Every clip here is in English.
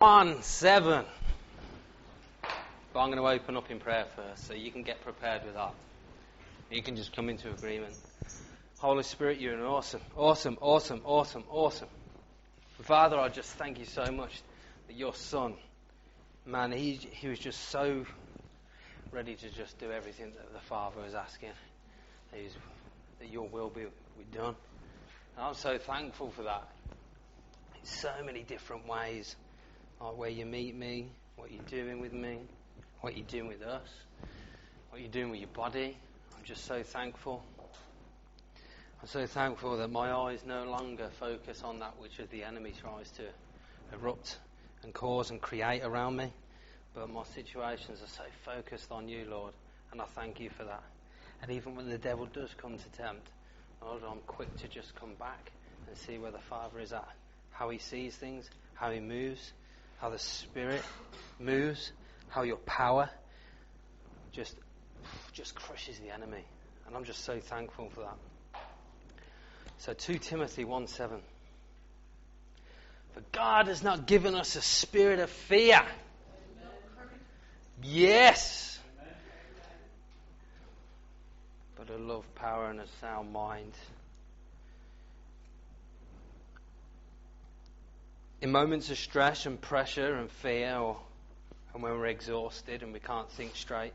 1:7. But I'm going to open up in prayer first, so you can get prepared with that. You can just come into agreement. Holy Spirit, you're an awesome. Father, I just thank you so much that your Son, man, he was just so ready to just do everything that the Father was asking. That your will be done. And I'm so thankful for that. In so many different ways. Like where you meet me, what you're doing with me, what you're doing with us, what you're doing with your body. I'm just so thankful. I'm so thankful that my eyes no longer focus on that which the enemy tries to erupt and cause and create around me. But my situations are so focused on you, Lord. And I thank you for that. And even when the devil does come to tempt, Lord, I'm quick to just come back and see where the Father is at. How he sees things, how he moves, how the Spirit moves, how your power just crushes the enemy. And I'm just so thankful for that. So 2 Timothy 1:7. For God has not given us a spirit of fear. Yes. But a love, power and a sound mind. In moments of stress and pressure and fear, and when we're exhausted and we can't think straight,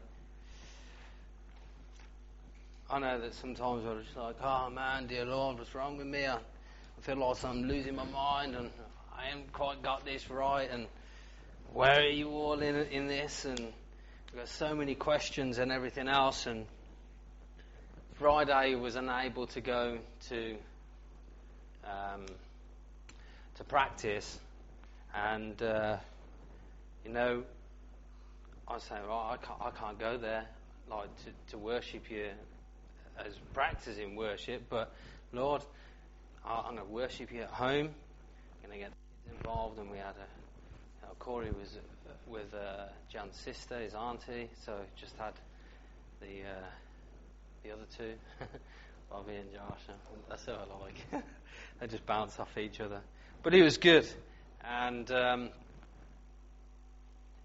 I know that sometimes we're just like, oh man, dear Lord, what's wrong with me? I feel like I'm losing my mind and I haven't quite got this right, and where are you all in this? And we've got so many questions and everything else. And Friday was unable to go to practice, and I say, well, I can't go there, like to worship you as practicing worship, but Lord, I'm going to worship you at home. I'm going to get the kids involved, and we had Corey was with Jan's sister, his auntie, so just had the other two, Bobby and Josh. That's what I like. They just bounce off each other. But it was good. And Jan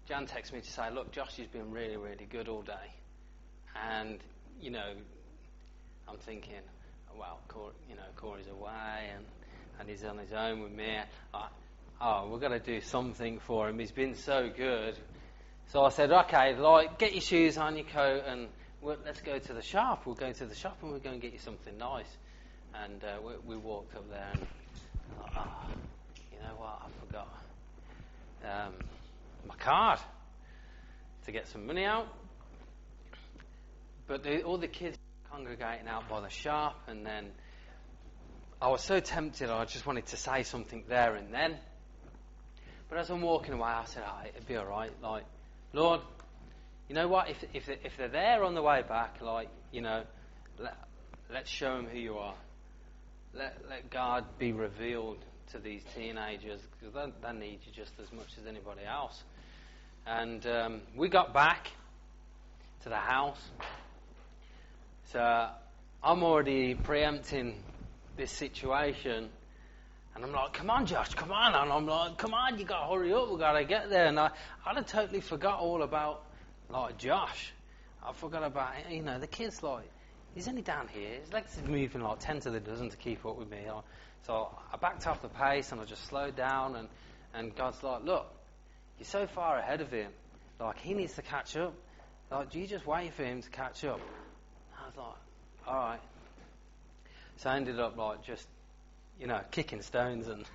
texted me to say, look, Josh has been really, really good all day. And, I'm thinking, well, Corey's away and he's on his own with me. We've got to do something for him. He's been so good. So I said, okay, get your shoes on, your coat, and let's go to the shop. We'll go to the shop and we'll go and get you something nice. And we walked up there and you know what, I forgot my card to get some money out. But all the kids were congregating out by the shop, and then I was so tempted, I just wanted to say something there and then. But as I'm walking away, I said, it'd be alright, Lord, you know what, if they're there on the way back, let's show them who you are. Let God be revealed to these teenagers, because they need you just as much as anybody else. And we got back to the house. So I'm already preempting this situation. And I'm like, come on, Josh, come on. And I'm like, come on, you got to hurry up. We've got to get there. And I'd have totally forgot all about, Josh. I forgot about, the kids, he's only down here. His legs are moving 10 to the dozen to keep up with me. So I backed off the pace and I just slowed down. And God's like, look, you're so far ahead of him. He needs to catch up. Do you just wait for him to catch up? I was like, all right. So I ended up just, kicking stones and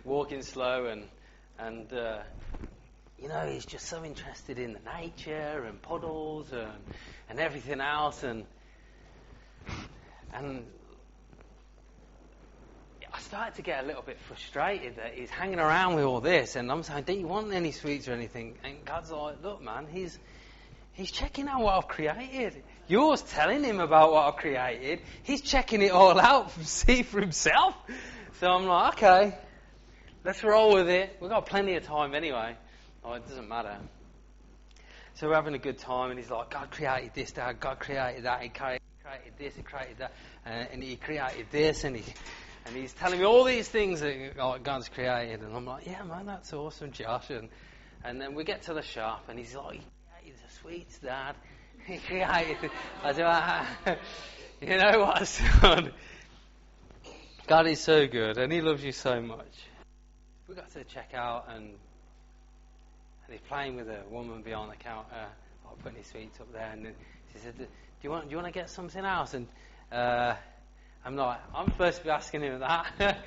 walking slow and he's just so interested in the nature and puddles and everything else and I started to get a little bit frustrated that he's hanging around with all this, and I'm saying, don't you want any sweets or anything? And God's like, look man, he's checking out what I've created. You're telling him about what I've created. He's checking it all out to see for himself. So I'm like, okay, let's roll with it. We've got plenty of time anyway. It doesn't matter. So we're having a good time, and he's like, God created this, Dad. God created that. He created this, he created that. And he created this, and And he's telling me all these things that God's created, and I'm like, yeah, man, that's awesome, Josh. And then we get to the shop, and he's like, he's a sweet dad. He created. I said, you know what, son? God is so good, and He loves you so much. We got to check out, and he's playing with a woman behind the counter, putting his sweets up there, and she said, "Do you want to get something else?" And I'm like, I'm supposed to be asking him that.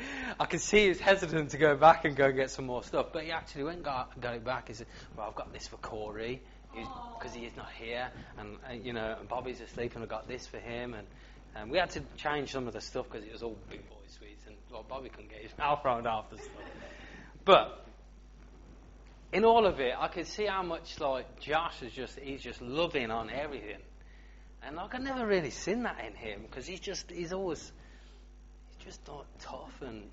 I can see he was hesitant to go back and go get some more stuff, but he actually went and got it back. He said, "Well, I've got this for Corey because he's not here, and and Bobby's asleep, and I got this for him." And we had to change some of the stuff because it was all big boy sweets, and Bobby couldn't get his mouth around half the stuff. But in all of it, I could see how much Josh he's just loving on everything. And I've never really seen that in him, because he's just tough and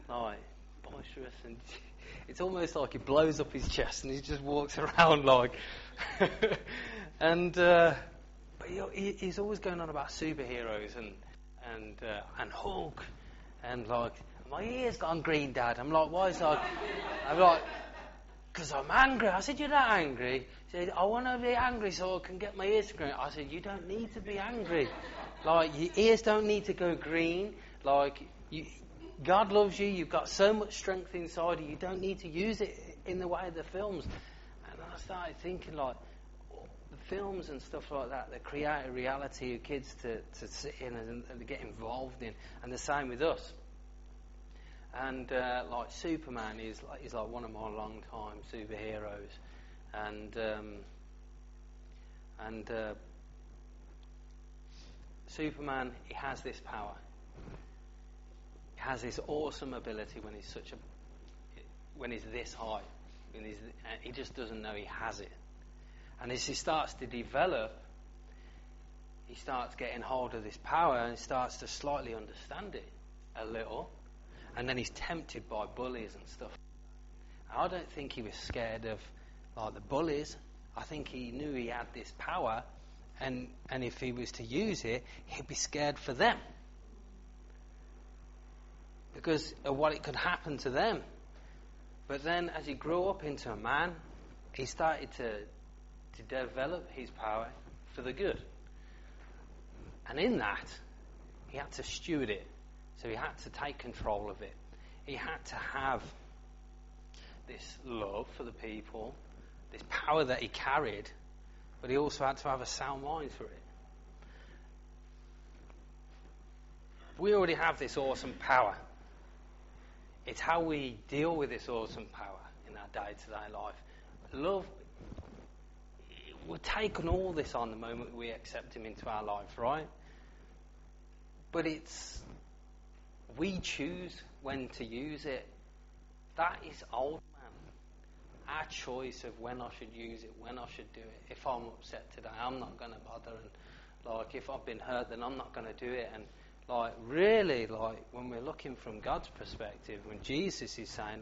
boisterous, and it's almost like he blows up his chest and he just walks around but he's always going on about superheroes and Hulk, and my ear's gone green, Dad. I'm like, why is that? I'm like, because I'm angry. I said, you're not angry. He said, I want to be angry so I can get my ears green. I said, you don't need to be angry. Your ears don't need to go green. God loves you. You've got so much strength inside you. You don't need to use it in the way of the films. And I started thinking, the films and stuff like that create a reality of kids to sit in and get involved in. And the same with us. And Superman is one of my long-time superheroes, and Superman, he has this power. He has this awesome ability when he's this high, he just doesn't know he has it. And as he starts to develop, he starts getting hold of this power and starts to slightly understand it a little. And then he's tempted by bullies and stuff. I don't think he was scared of the bullies. I think he knew he had this power, and if he was to use it, he'd be scared for them, because of what it could happen to them. But then as he grew up into a man, he started to develop his power for the good. And in that, he had to steward it. So he had to take control of it. He had to have this love for the people, this power that he carried, but he also had to have a sound mind for it. We already have this awesome power. It's how we deal with this awesome power in our day-to-day life. Love, we're taking all this on the moment we accept him into our life, right? But we choose when to use it. That is old man. Our choice of when I should use it, when I should do it. If I'm upset today, I'm not going to bother. And if I've been hurt, then I'm not going to do it. And really, when we're looking from God's perspective, when Jesus is saying,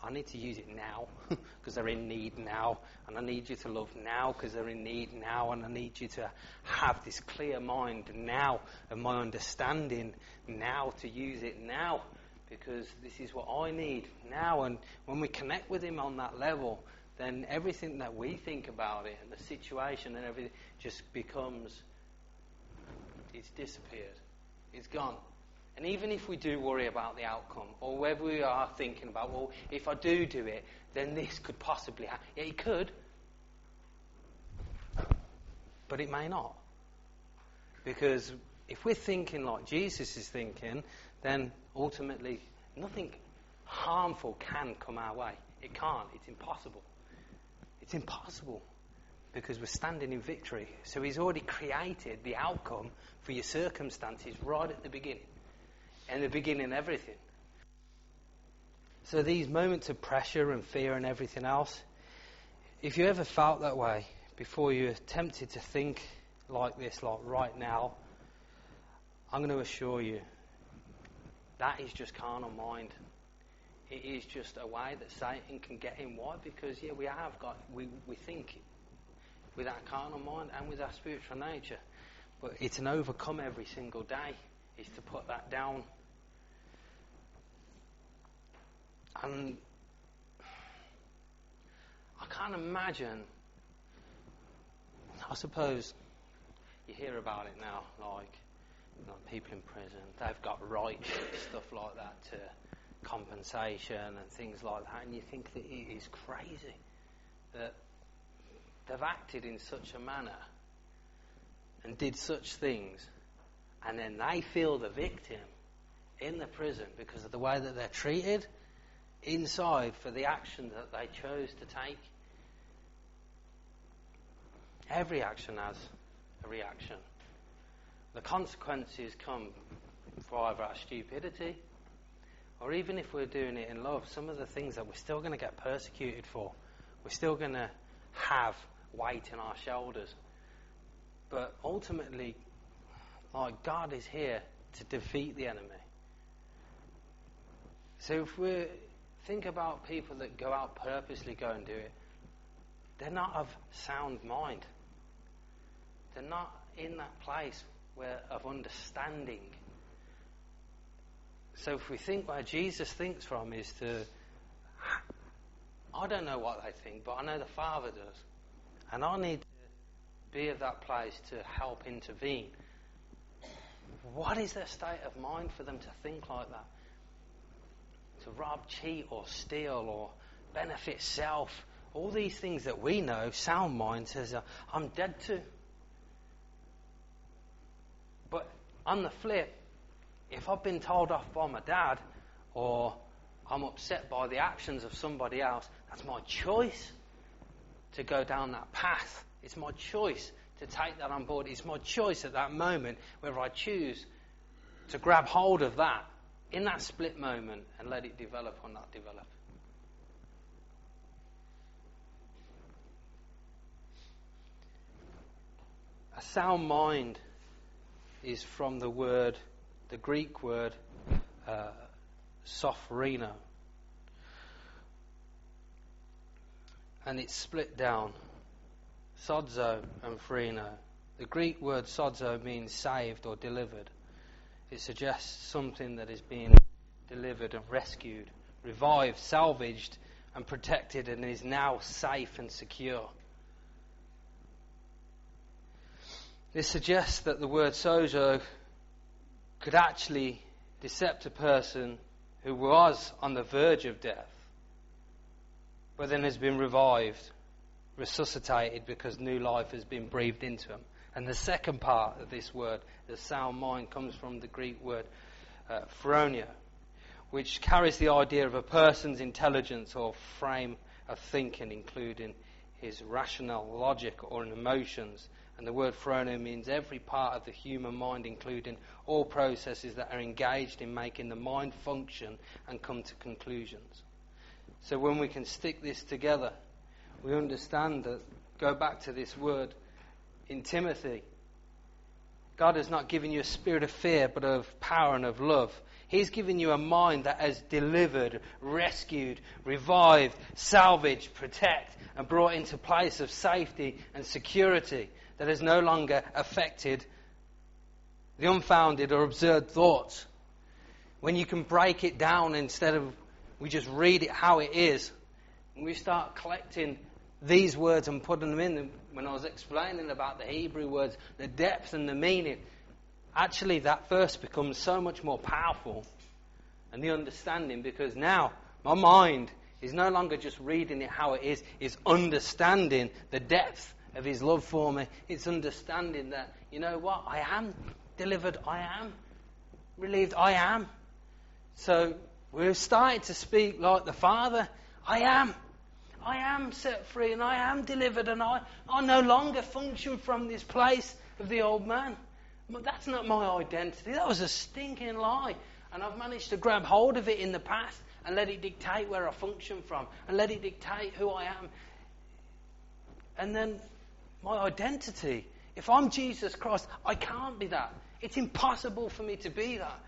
I need to use it now because they're in need now, and I need you to love now because they're in need now, and I need you to have this clear mind now of my understanding now, to use it now because this is what I need now. And when we connect with him on that level, then everything that we think about it and the situation and everything just it's disappeared. It's gone. And even if we do worry about the outcome, or whether we are thinking about, well, if I do it, then this could possibly happen. Yeah, it could. But it may not. Because if we're thinking like Jesus is thinking, then ultimately nothing harmful can come our way. It can't. It's impossible. It's impossible. Because we're standing in victory. So he's already created the outcome for your circumstances right at the beginning. In the beginning, everything. So these moments of pressure and fear and everything else, if you ever felt that way before you're tempted to think like this, like right now, I'm going to assure you, that is just carnal mind. It is just a way that Satan can get in. Why? Because, we think with our carnal mind and with our spiritual nature. But it's an overcome every single day, is to put that down And I can't imagine, I suppose you hear about it now, like, you know, people in prison, they've got rights and stuff like that to compensation and things like that, and you think that it is crazy that they've acted in such a manner and did such things, and then they feel the victim in the prison because of the way that they're treated inside for the action that they chose to take. Every action has a reaction. The consequences come for either our stupidity, or even if we're doing it in love, some of the things that we're still going to get persecuted for, we're still going to have weight on our shoulders. But ultimately, like, God is here to defeat the enemy. So if we think about people that go out purposely go and do it, they're not of sound mind. They're not in that place of understanding. So if we think where Jesus thinks from is I don't know what they think, but I know the Father does. And I need to be of that place to help intervene. What is their state of mind for them to think like that? To rob, cheat, or steal, or benefit self. All these things that we know, sound mind says, I'm dead to. But on the flip, if I've been told off by my dad, or I'm upset by the actions of somebody else, that's my choice to go down that path. It's my choice to take that on board. It's my choice at that moment whether I choose to grab hold of that in that split moment and let it develop or not develop. A sound mind is from the Greek word, sophrino. And it's split down, sozo and phreno. The Greek word sozo means saved or delivered. It suggests something that is being delivered and rescued, revived, salvaged and protected and is now safe and secure. This suggests that the word sozo could actually decept a person who was on the verge of death, but then has been revived, resuscitated because new life has been breathed into him. And the second part of this word, the sound mind, comes from the Greek word phronio, which carries the idea of a person's intelligence or frame of thinking, including his rational logic or emotions. And the word phronio means every part of the human mind, including all processes that are engaged in making the mind function and come to conclusions. So when we can stick this together, we understand that, go back to this word in Timothy, God has not given you a spirit of fear, but of power and of love. He's given you a mind that has delivered, rescued, revived, salvaged, protect, and brought into a place of safety and security that has no longer affected the unfounded or absurd thoughts. When you can break it down instead of we just read it how it is, and we start collecting these words and putting them in. When I was explaining about the Hebrew words, the depth and the meaning, actually that verse becomes so much more powerful, and the understanding, because now my mind is no longer just reading it how it is, it's understanding the depth of his love for me. It's understanding that, you know what, I am delivered, I am relieved, I am. So we're starting to speak like the Father. I am set free and I am delivered, and I no longer function from this place of the old man. But that's not my identity. That was a stinking lie. And I've managed to grab hold of it in the past and let it dictate where I function from and let it dictate who I am. And then my identity, if I'm Jesus Christ, I can't be that. It's impossible for me to be that.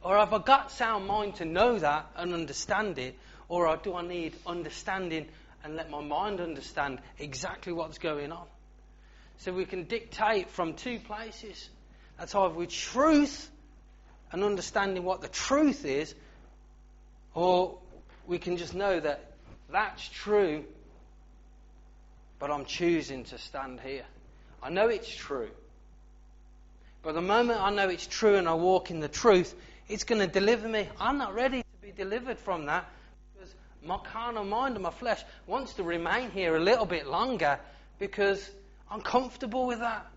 Or have I got sound mind to know that and understand it? Or do I need understanding and let my mind understand exactly what's going on? So we can dictate from two places. That's either with truth and understanding what the truth is, Or we can just know that that's true, but I'm choosing to stand here. I know it's true. But the moment I know it's true and I walk in the truth, it's going to deliver me. I'm not ready to be delivered from that because my carnal mind and my flesh wants to remain here a little bit longer because I'm comfortable with that.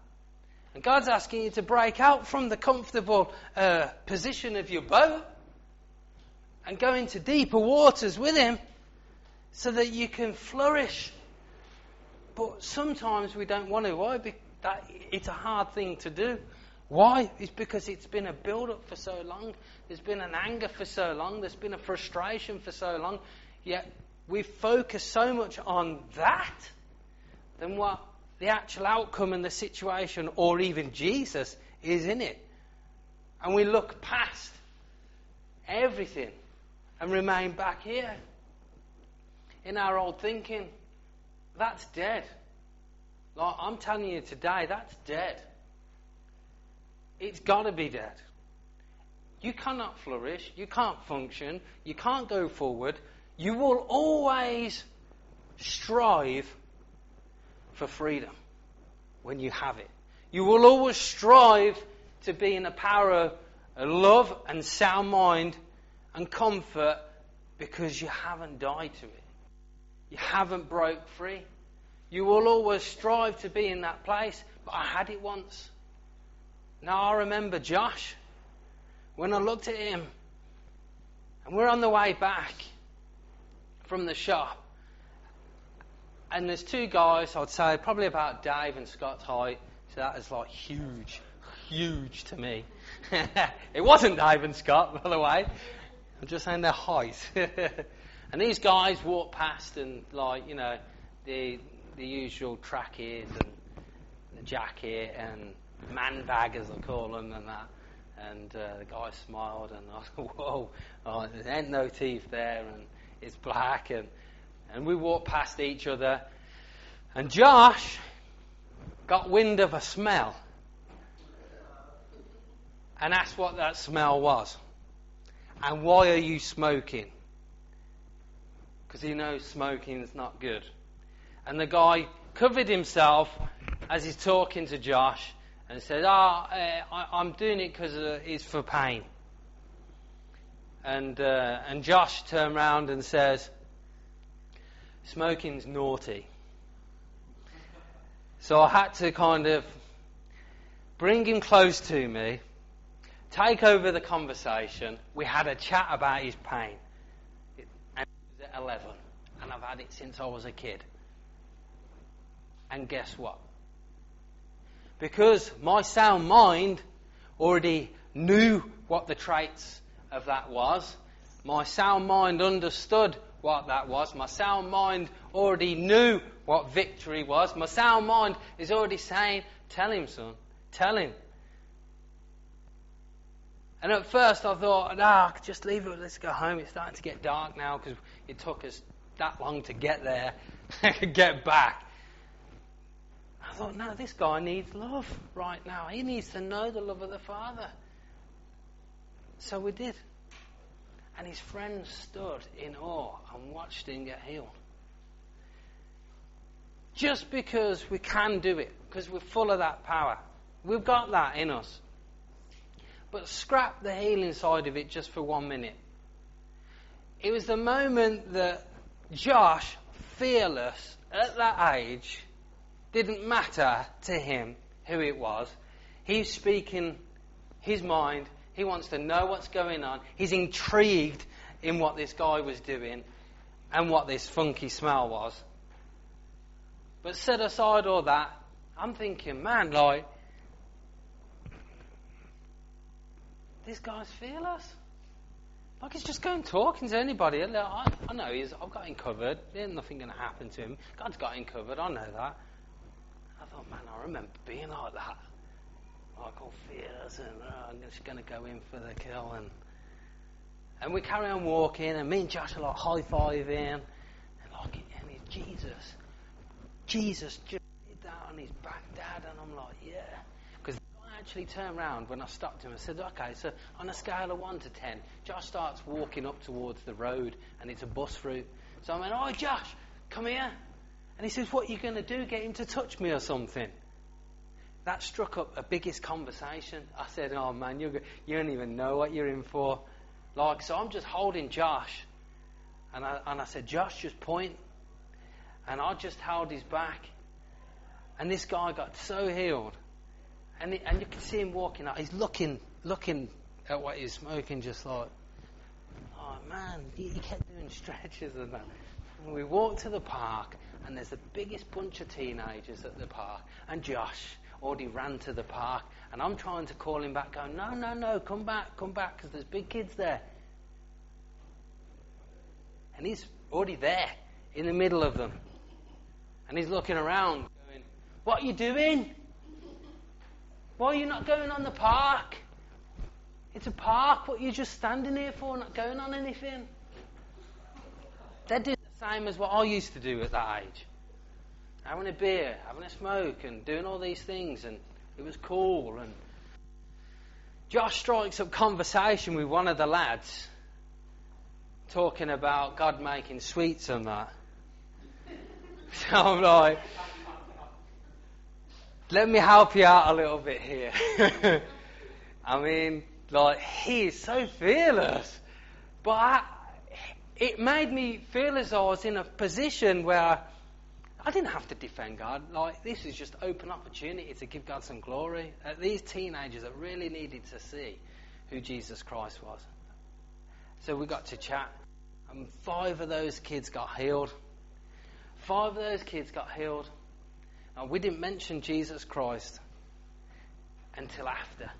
And God's asking you to break out from the comfortable position of your boat and go into deeper waters with Him so that you can flourish. But sometimes we don't want to. Why? It's a hard thing to do. Why? It's because it's been a build-up for so long. There's been an anger for so long. There's been a frustration for so long. Yet we focus so much on that than what the actual outcome and the situation, or even Jesus, is in it. And we look past everything and remain back here in our old thinking. That's dead. Like, I'm telling you today, that's dead. It's got to be dead. You cannot flourish. You can't function. You can't go forward. You will always strive for freedom when you have it. You will always strive to be in a power of love and sound mind and comfort because you haven't died to it. You haven't broke free. You will always strive to be in that place. But I had it once. Now I remember Josh, when I looked at him, and we're on the way back from the shop, and there's two guys, I'd say probably about Dave and Scott's height, so that is like huge to me. It wasn't Dave and Scott, by the way, I'm just saying their height. And these guys walked past and the usual trackies and the jacket and man bag, as I call them, and that. And the guy smiled, and I was like, whoa, there ain't no teeth there, and it's black. And we walked past each other, and Josh got wind of a smell and asked what that smell was. And why are you smoking? Because he knows smoking is not good. And the guy covered himself as he's talking to Josh, and said, I'm doing it because it's for pain. And Josh turned round and says, smoking's naughty. So I had to kind of bring him close to me, take over the conversation. We had a chat about his pain. And he was at 11, and I've had it since I was a kid. And guess what? Because my sound mind already knew what the traits of that was. My sound mind understood what that was. My sound mind already knew what victory was. My sound mind is already saying, tell him, son, tell him. And at first I thought, just leave it, let's go home. It's starting to get dark now because it took us that long to get there, get back. I thought, no, this guy needs love right now. He needs to know the love of the Father. So we did. And his friends stood in awe and watched him get healed. Just because we can do it, because we're full of that power. We've got that in us. But scrap the healing side of it just for 1 minute. It was the moment that Josh, fearless, at that age, didn't matter to him who it was. He's speaking his mind. He wants to know what's going on. He's intrigued in what this guy was doing and what this funky smell was. But set aside all that, I'm thinking, man, this guy's fearless. He's just going talking to anybody. I know I've got him covered. There's nothing going to happen to him. God's got him covered. I know that. I thought, man, I remember being like that. All fearless, and I'm just going to go in for the kill. And we carry on walking, and me and Josh are high-fiving, and Jesus just did that on his back, Dad, and I'm like, yeah. Because the guy actually turned round when I stopped him and said, okay, so on a scale of 1 to 10, Josh starts walking up towards the road and it's a bus route. So I went, oh, Josh, come here. And he says, what are you going to do? Get him to touch me or something? That struck up a biggest conversation. I said, oh man, you don't even know what you're in for. Like, so I'm just holding Josh. And I said, Josh, just point. And I just held his back. And this guy got so healed. And you can see him walking out. He's looking at what he's smoking, just like, oh man, he kept doing stretches and that. And we walked to the park, and there's the biggest bunch of teenagers at the park. And Josh already ran to the park, and I'm trying to call him back, going, no, come back, because there's big kids there. And he's already there, in the middle of them. And he's looking around, going, what are you doing? Why are you not going on the park? It's a park. What are you just standing here for, not going on anything? They're doing the same as what I used to do at that age. Having a beer, having a smoke, and doing all these things, and it was cool. And Josh strikes up conversation with one of the lads, talking about God making sweets and that. So I'm like, let me help you out a little bit here. I mean, like, he is so fearless. But it made me feel as though I was in a position where I didn't have to defend God. Like, this is just open opportunity to give God some glory. These teenagers that really needed to see who Jesus Christ was. So we got to chat, and 5 of those kids got healed. 5 of those kids got healed. Now, we didn't mention Jesus Christ until after.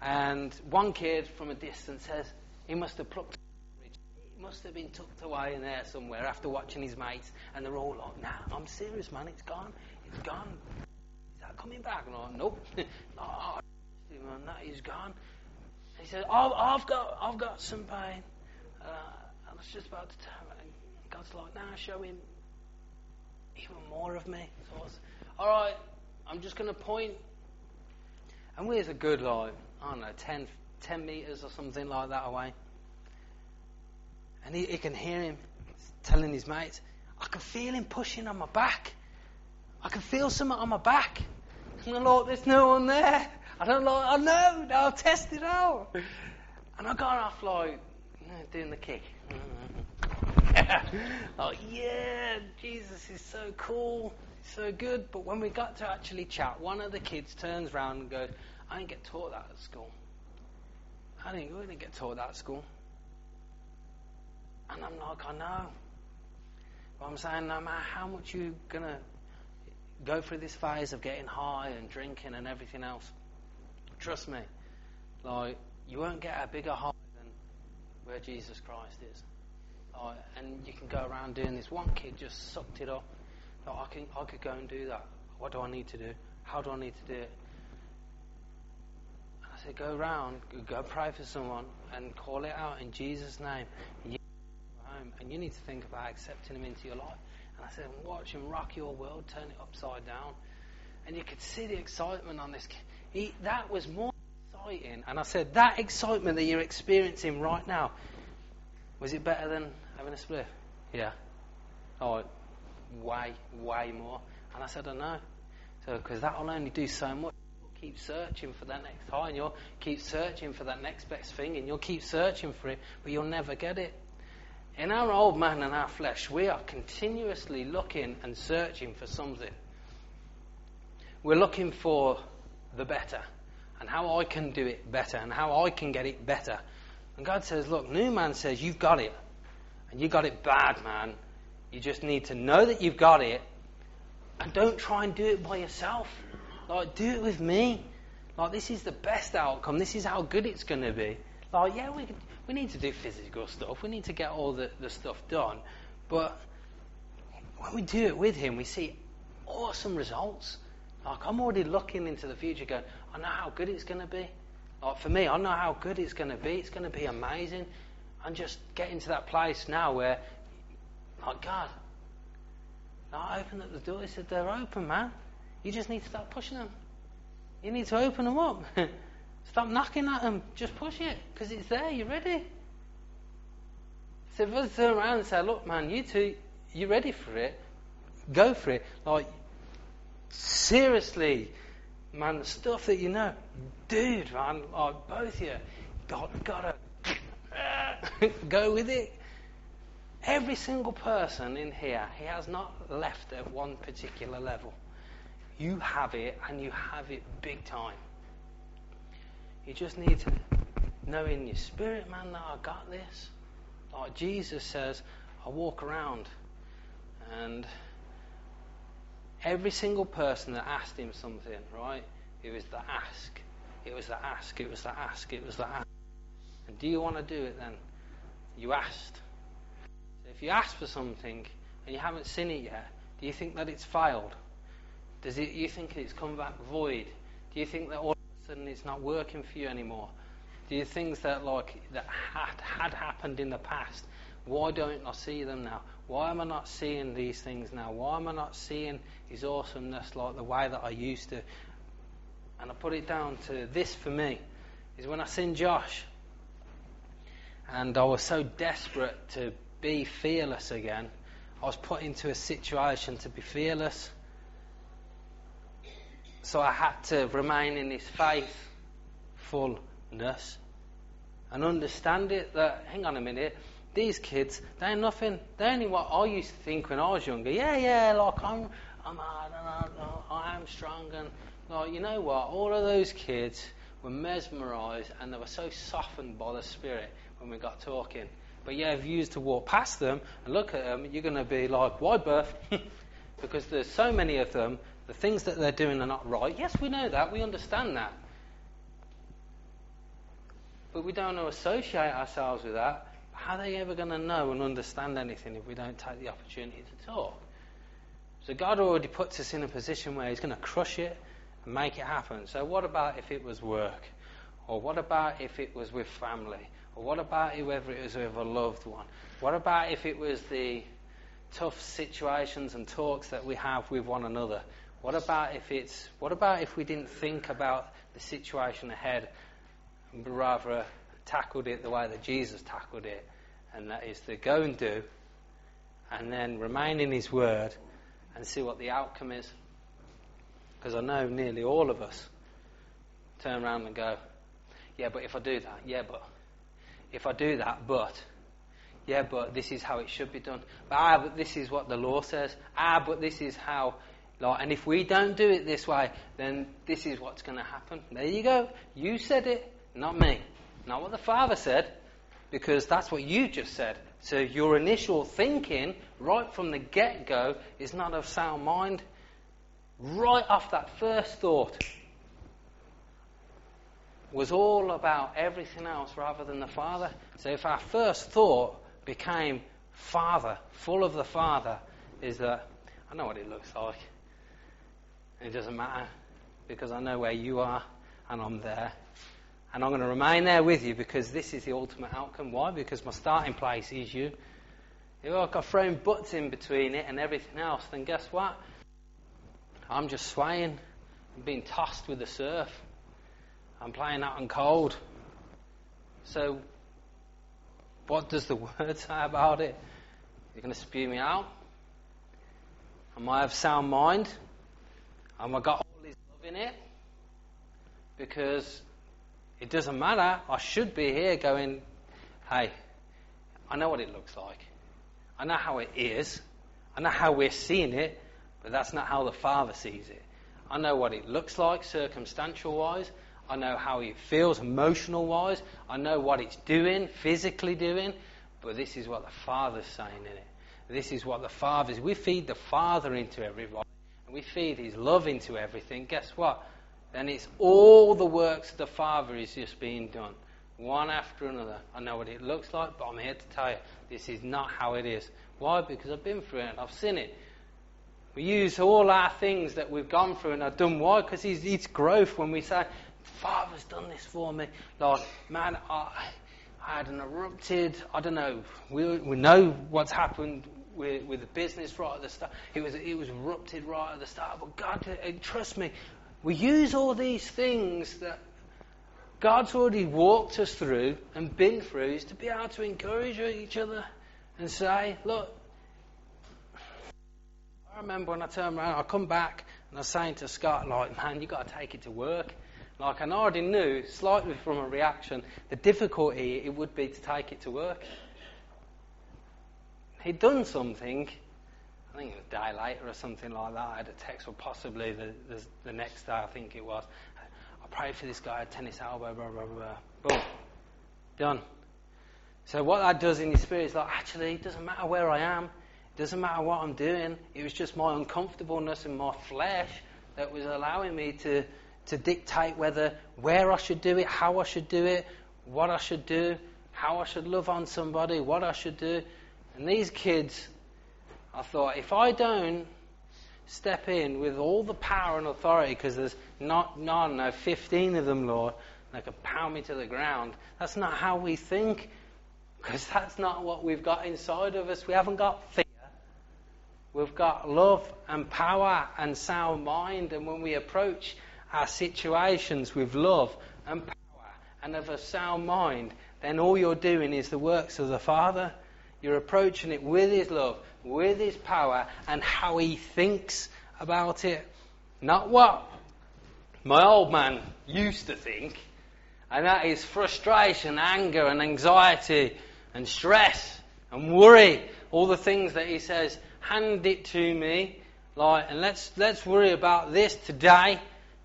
And one kid from a distance says he must have plucked. He must have been tucked away in there somewhere after watching his mates. And they're all like, nah, I'm serious, man. It's gone. It's gone. Is that coming back? And I'm like, nope. Oh, man, that is gone. He said, I've got some pain. I was just about to tell him. God's like, nah, show him even more of me. So I was, all right, I'm just going to point. And we're a good, like, I don't know, 10 metres or something like that away. And he can hear him telling his mates, I can feel him pushing on my back. I can feel something on my back. And I'm like, there's no one there. I don't like, I know, I'll test it out. And I got off, like, doing the kick. Like, yeah, Jesus is so cool, so good. But when we got to actually chat, one of the kids turns around and goes, I didn't get taught that at school. We didn't get taught that at school. And I'm like, I know. But I'm saying, no matter how much you're going to go through this phase of getting high and drinking and everything else, trust me, like, you won't get a bigger high than where Jesus Christ is. And you can go around doing this. One kid just sucked it up. Like, I could go and do that. What do I need to do? How do I need to do it? And I said, go around, go pray for someone and call it out in Jesus' name. And you go home, and you need to think about accepting him into your life. And I said, watch him rock your world, turn it upside down. And you could see the excitement on this kid. That was more exciting. And I said, that excitement that you're experiencing right now, was it better than having a spliff? Yeah. Oh, way more. And I said, I know. So, because that will only do so much. You'll keep searching for that next high, and you'll keep searching for that next best thing, and you'll keep searching for it, but you'll never get it. In our old man and our flesh, we are continuously looking and searching for something. We're looking for the better, and how I can do it better, and how I can get it better. And God says, look, new man says, you've got it. And you got it bad, man. You just need to know that you've got it. And don't try and do it by yourself. Like, do it with me. Like, this is the best outcome. This is how good it's going to be. Like, yeah, we need to do physical stuff. We need to get all the stuff done. But when we do it with him, we see awesome results. Like, I'm already looking into the future going, I know how good it's going to be. Like, for me, I know how good it's going to be. It's going to be amazing. I'm just getting to that place now where, like, God, I opened up the door. He said, they're open, man. You just need to start pushing them. You need to open them up. Stop knocking at them. Just push it, because it's there. You're ready. So if I turn around and say, look, man, you two, you ready for it? Go for it. Like, seriously, man, the stuff that you know, dude, man, like both of you, gotta go with it. Every single person in here, he has not left at one particular level. You have it, and you have it big time. You just need to know in your spirit, man, that I got this. Like Jesus says, I walk around, and every single person that asked him something, right, it was the ask. It was the ask. It was the ask. It was the ask. And do you want to do it then? You asked. So if you ask for something and you haven't seen it yet, do you think that it's failed? You think it's come back void? Do you think that all of a sudden it's not working for you anymore? Do you think that that had happened in the past? Why don't I see them now? Why am I not seeing these things now? Why am I not seeing His awesomeness like the way that I used to? And I put it down to this for me, is when I seen Josh, and I was so desperate to be fearless again. I was put into a situation to be fearless. So I had to remain in this faithfulness and understand it that, hang on a minute, these kids, they ain't nothing, they only what I used to think when I was younger. Yeah, like I am strong, and like, you know what, all of those kids were mesmerised and they were so softened by the Spirit when we got talking. But yeah, if you used to walk past them and look at them, you're going to be like, why birth? Because there's so many of them, the things that they're doing are not right. Yes, we know that, we understand that. But we don't want to associate ourselves with that. How are they ever going to know and understand anything if we don't take the opportunity to talk? So God already puts us in a position where He's going to crush it and make it happen. So what about if it was work? Or what about if it was with family? Or what about whether it was with a loved one? What about if it was the tough situations and talks that we have with one another? What about if we didn't think about the situation ahead, but rather tackled it the way that Jesus tackled it, and that is to go and do, and then remain in His Word and see what the outcome is? Because I know nearly all of us turn around and go, yeah, but if I do that, yeah, but if I do that, but yeah, but this is how it should be done. But this is what the law says. But this is how, and if we don't do it this way, then this is what's going to happen. There you go. You said it, not me. Not what the Father said, because that's what you just said. So your initial thinking, right from the get-go, is not of sound mind. Right off that first thought was all about everything else rather than the Father. So if our first thought became Father, full of the Father, is that I know what it looks like. It doesn't matter, because I know where you are and I'm there. And I'm going to remain there with you, because this is the ultimate outcome. Why? Because my starting place is you. If I've thrown butts in between it and everything else, then guess what? I'm just swaying. I'm being tossed with the surf. I'm playing out on cold. So, what does the Word say about it? You're going to spew me out? Am I of sound mind? Have I got all His love in it? Because it doesn't matter. I should be here going, hey, I know what it looks like. I know how it is. I know how we're seeing it, but that's not how the Father sees it. I know what it looks like circumstantial-wise. I know how it feels emotional-wise. I know what it's doing, physically doing. But this is what the Father's saying in it. This is what the Father's... We feed the Father into everybody. And we feed His love into everything. Guess what? Then it's all the works of the Father is just being done. One after another. I know what it looks like, but I'm here to tell you, this is not how it is. Why? Because I've been through it and I've seen it. We use all our things that we've gone through and have done. Why? Because it's growth when we say, Father's done this for me. Like, man, I had an erupted, I don't know, we know what's happened with the business right at the start. It was erupted right at the start. But God, trust me, We use all these things that God's already walked us through and been through to be able to encourage each other and say, look, I remember when I turned around, I come back and I was saying to Scott, like, man, you've got to take it to work. Like, and I already knew, slightly from a reaction, the difficulty it would be to take it to work. He'd done something, I think it was a day later or something like that. I had a text, or possibly the next day, I think it was. I prayed for this guy, had tennis elbow, blah, blah, blah. Boom. Done. So what that does in your spirit is like, actually, it doesn't matter where I am. It doesn't matter what I'm doing. It was just my uncomfortableness and my flesh that was allowing me to dictate where I should do it, how I should do it, what I should do, how I should love on somebody, what I should do. And these kids, I thought, if I don't step in with all the power and authority, because there's not 15 of them, Lord, they can pound me to the ground. That's not how we think, because that's not what we've got inside of us. We haven't got fear. We've got love and power and sound mind. And when we approach our situations with love and power and of a sound mind, then all you're doing is the works of the Father. You're approaching it with His love, with His power, and how He thinks about it. Not what my old man used to think, and that is frustration, anger and anxiety and stress and worry. All the things that he says, hand it to me, like, and let's worry about this today,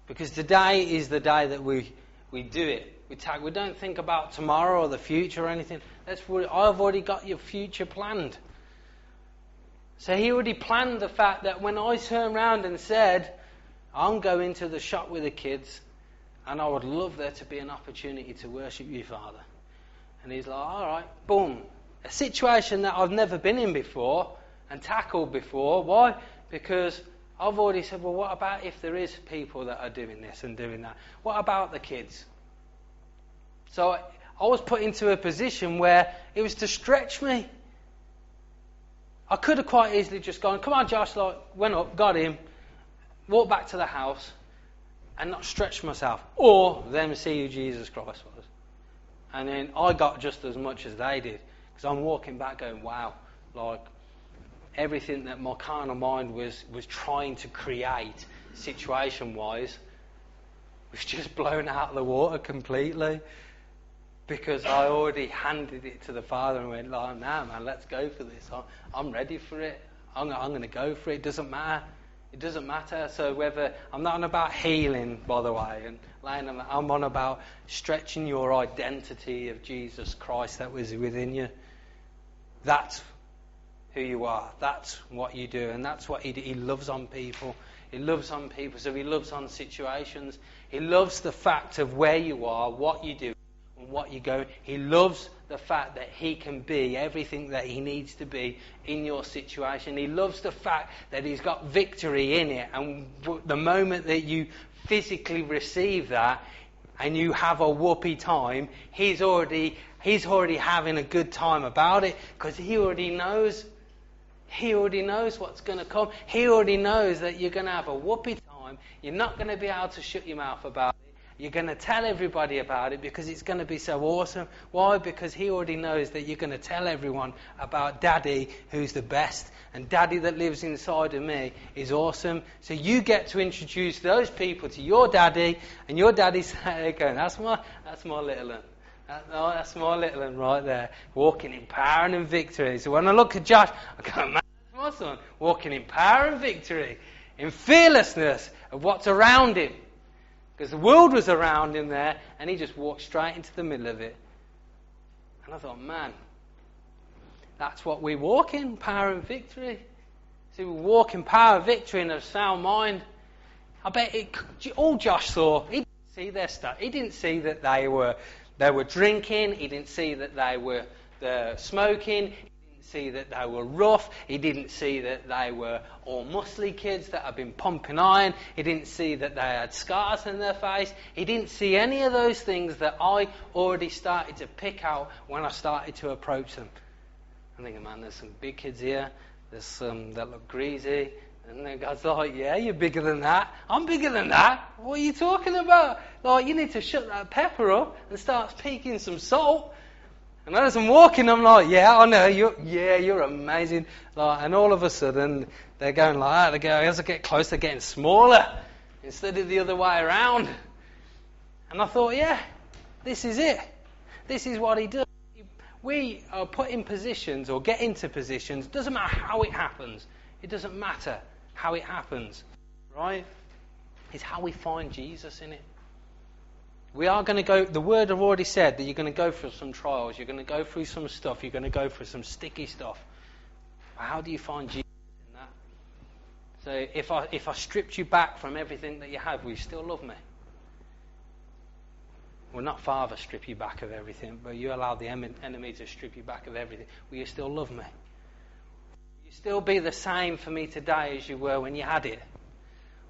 because today is the day that we do it. We don't think about tomorrow or the future or anything. Let's worry. I've already got your future planned. So he already planned the fact that when I turned around and said, I'm going to the shop with the kids, and I would love there to be an opportunity to worship you, Father. And he's like, all right, boom. A situation that I've never been in before and tackled before. Why? Because I've already said, well, what about if there is people that are doing this and doing that? What about the kids? So I was put into a position where it was to stretch me. I could have quite easily just gone, come on, Josh, like, went up, got him, walked back to the house, and not stretch myself. Or them see who Jesus Christ was. And then I got just as much as they did. Because I'm walking back going, wow, like, everything that my carnal mind was trying to create situation-wise was just blown out of the water completely. Because I already handed it to the Father and went, like, nah, man, let's go for this. I'm ready for it. I'm going to go for it. It doesn't matter. It doesn't matter. So whether, I'm not on about healing, by the way, and I'm on about stretching your identity of Jesus Christ that was within you. That's who you are. That's what you do. And that's what He loves on people. He loves on people. So He loves on situations. He loves the fact of where you are, what you do, and what you go. He loves the fact that He can be everything that He needs to be in your situation. He loves the fact that He's got victory in it. And the moment that you physically receive that and you have a whoopee time, He's already having a good time about it, because He already knows. He already knows what's going to come. He already knows that you're going to have a whoopee time. You're not going to be able to shut your mouth about it. You're going to tell everybody about it because it's going to be so awesome. Why? Because He already knows that you're going to tell everyone about Daddy, who's the best. And Daddy that lives inside of me is awesome. So you get to introduce those people to your Daddy, and your Daddy's there going, that's my little one. That's my little one right there, walking in power and in victory. So when I look at Josh, I go, man, that's my son, walking in power and victory, in fearlessness of what's around him. Because the world was around him there, and he just walked straight into the middle of it. And I thought, man, that's what we walk in, power and victory. So we walk in power and victory in a sound mind. I bet all Josh saw, he didn't see their stuff. He didn't see that they were drinking. He didn't see that they were smoking. See that they were rough. He didn't see that they were all muscly kids that had been pumping iron. He didn't see that they had scars on their face. He didn't see any of those things that I already started to pick out when I started to approach them. I'm thinking, man, there's some big kids here. There's some that look greasy. And then God's like, yeah, you're bigger than that. I'm bigger than that. What are you talking about? Like, you need to shut that pepper up and start speaking some salt. And as I'm walking, I'm like, yeah, I know, you're amazing. Like, and all of a sudden, they're going like that. They go, as I get closer, they're getting smaller instead of the other way around. And I thought, yeah, this is it. This is what he does. We are put in positions or get into positions. Doesn't matter how it happens. It doesn't matter how it happens, right? It's how we find Jesus in it. We are going to go, the word have already said that you're going to go through some trials, you're going to go through some stuff, you're going to go through some sticky stuff. How do you find Jesus in that? So if I stripped you back from everything that you have, will you still love me? Well, not Father strip you back of everything, but you allow the enemy to strip you back of everything. Will you still love me? Will you still be the same for me today as you were when you had it?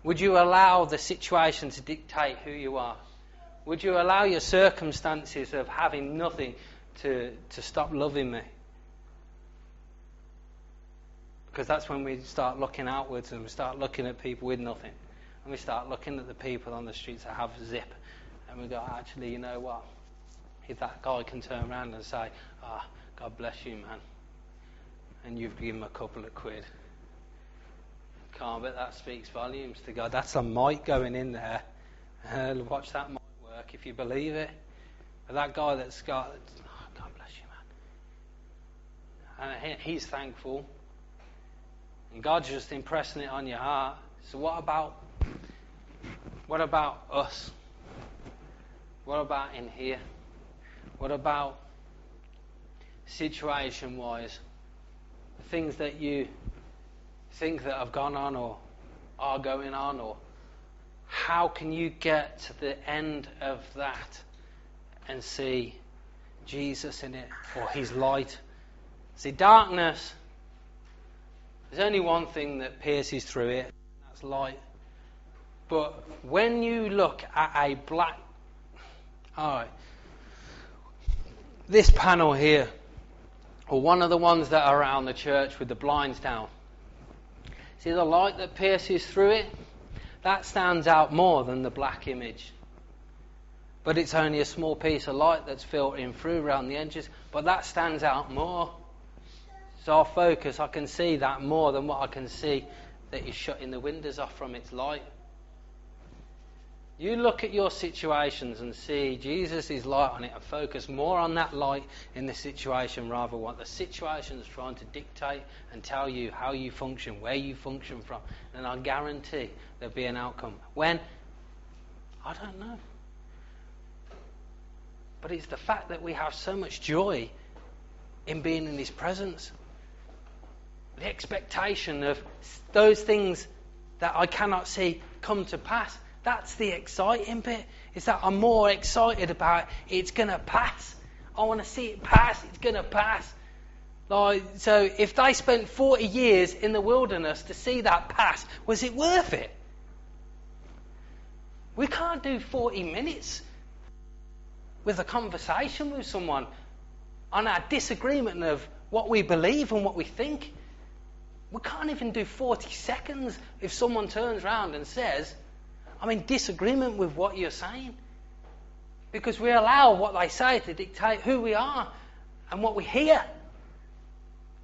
Would you allow the situation to dictate who you are? Would you allow your circumstances of having nothing to stop loving me? Because that's when we start looking outwards and we start looking at people with nothing. And we start looking at the people on the streets that have zip. And we go, actually, you know what? If that guy can turn around and say, God bless you, man. And you've given him a couple of quid. Can't, but that speaks volumes to God. That's a mic going in there. Watch that mic work if you believe it. But that guy that's got, God bless you, man. And he's thankful. And God's just impressing it on your heart. So what about us? What about in here? What about situation-wise? Things that you think that have gone on or are going on, or how can you get to the end of that and see Jesus in it, or his light? See, darkness, there's only one thing that pierces through it, and that's light. But when you look at a black... Alright, this panel here, or one of the ones that are around the church with the blinds down, see the light that pierces through it? That stands out more than the black image. But it's only a small piece of light that's filtering through around the edges, but that stands out more. So I'll focus, I can see that more than what I can see that is shutting the windows off from its light. You look at your situations and see Jesus' light on it and focus more on that light in the situation rather than what the situation is trying to dictate and tell you how you function, where you function from. And I guarantee there'll be an outcome. When? I don't know. But it's the fact that we have so much joy in being in his presence. The expectation of those things that I cannot see come to pass. That's the exciting bit. Is that I'm more excited about it's going to pass. I want to see it pass. It's going to pass. So if they spent 40 years in the wilderness to see that pass, was it worth it? We can't do 40 minutes with a conversation with someone on our disagreement of what we believe and what we think. We can't even do 40 seconds if someone turns around and says, I'm in disagreement with what you're saying. Because we allow what they say to dictate who we are and what we hear.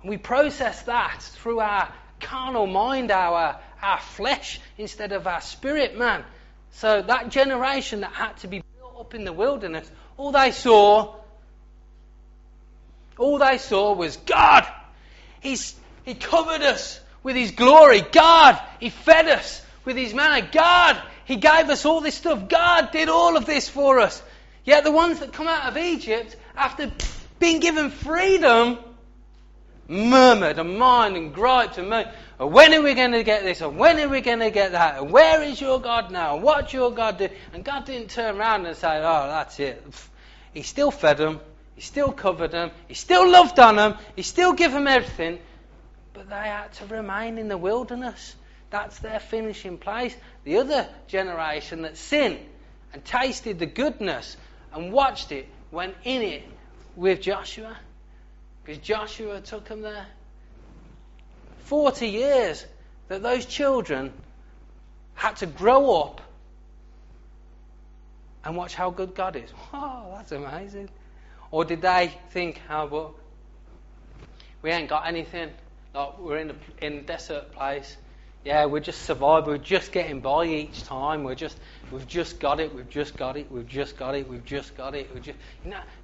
And we process that through our carnal mind, our flesh, instead of our spirit man. So that generation that had to be built up in the wilderness, all they saw was God. He covered us with his glory. God, he fed us with his manna. God, he gave us all this stuff. God did all of this for us. Yet the ones that come out of Egypt, after being given freedom, murmured and whined and griped and moaned. When are we going to get this? And when are we going to get that? And where is your God now? And what's your God do? And God didn't turn around and say, oh, that's it. He still fed them. He still covered them. He still loved on them. He still gave them everything. But they had to remain in the wilderness. That's their finishing place. The other generation that sinned and tasted the goodness and watched it went in it with Joshua. Because Joshua took them there. 40 years that those children had to grow up and watch how good God is? Oh, that's amazing. Or did they think, oh, well, we ain't got anything. Like, we're in a desert place. Yeah, we're just surviving. We're just getting by each time. We've just got it. We've just got it. We've just got it. We've just got it.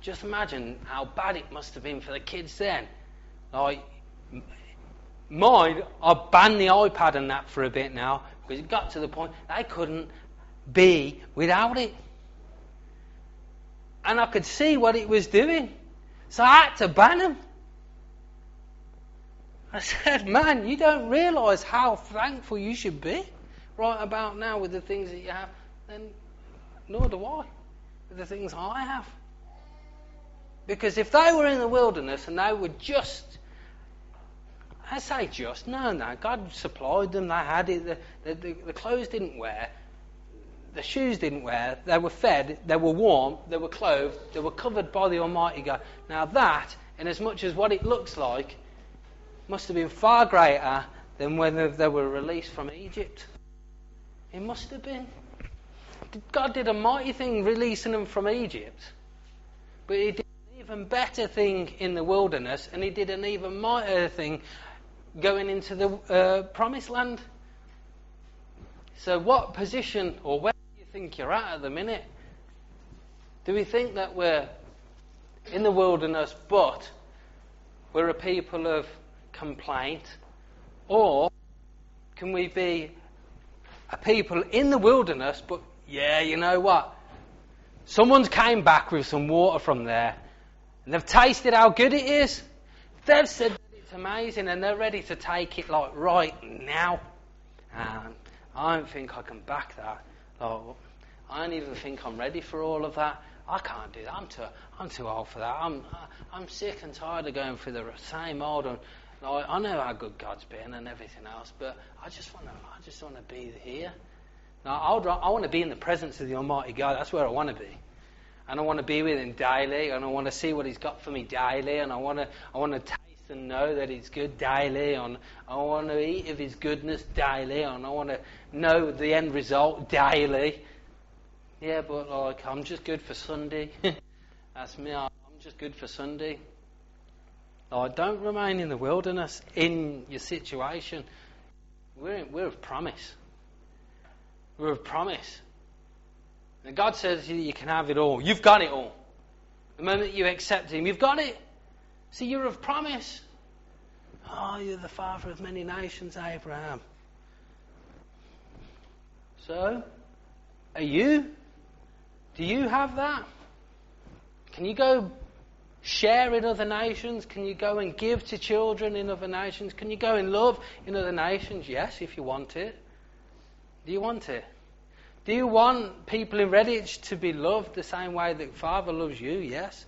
Just imagine how bad it must have been for the kids then. Like, mine, I banned the iPad and that for a bit now because it got to the point they couldn't be without it. And I could see what it was doing. So I had to ban them. I said, man, you don't realise how thankful you should be right about now with the things that you have. Then nor do I with the things I have. Because if they were in the wilderness and they were just, I say just, no, God supplied them, they had it, the clothes didn't wear, the shoes didn't wear, they were fed, they were warm, they were clothed, they were covered by the Almighty God. Now that, in as much as what it looks like, must have been far greater than when they were released from Egypt. It must have been. God did a mighty thing releasing them from Egypt, but He did an even better thing in the wilderness, and He did an even mightier thing going into the promised land. So what position or where do you think you're at the minute? Do we think that we're in the wilderness but we're a people of complaint? Or can we be a people in the wilderness but, yeah, you know what? Someone's came back with some water from there and they've tasted how good it is. They've said that it's amazing and they're ready to take it like right now. And I don't think I can back that. Like, I don't even think I'm ready for all of that. I can't do that. I'm too old for that. I'm sick and tired of going through the same old. And like, I know how good God's been and everything else, but I just want to be here. Now, I want to be in the presence of the Almighty God. That's where I want to be, and I want to be with Him daily, and I want to see what He's got for me daily, and I want to taste and know that He's good daily, and I want to eat of His goodness daily, and I want to know the end result daily. Yeah, but like, I'm just good for Sunday. That's me. I'm just good for Sunday. Like, don't remain in the wilderness in your situation. We're of promise. We're of promise. And God says you can have it all. You've got it all. The moment you accept Him, you've got it. See, you're of promise. Oh, you're the father of many nations, Abraham. So, are you? Do you have that? Can you go share in other nations? Can you go and give to children in other nations? Can you go and love in other nations? Yes, if you want it. Do you want it? Do you want people in Redditch to be loved the same way that Father loves you? Yes.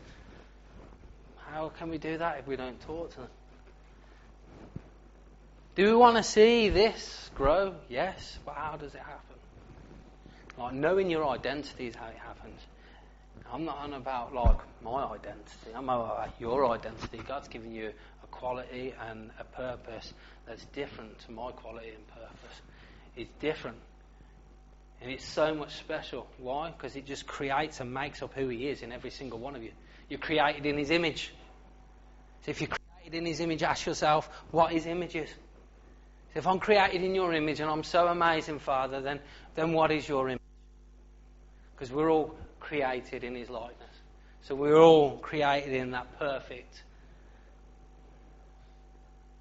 How can we do that if we don't talk to them? Do we want to see this grow? Yes. But how does it happen? Like, knowing your identity is how it happens. I'm not on about like my identity. I'm about your identity. God's given you a quality and a purpose that's different to my quality and purpose. It's different. And it's so much special. Why? Because it just creates and makes up who He is in every single one of you. You're created in His image. So if you're created in His image, ask yourself what His image is. So if I'm created in your image and I'm so amazing, Father, then what is your image? Because we're all created in His likeness. So we're all created in that perfect.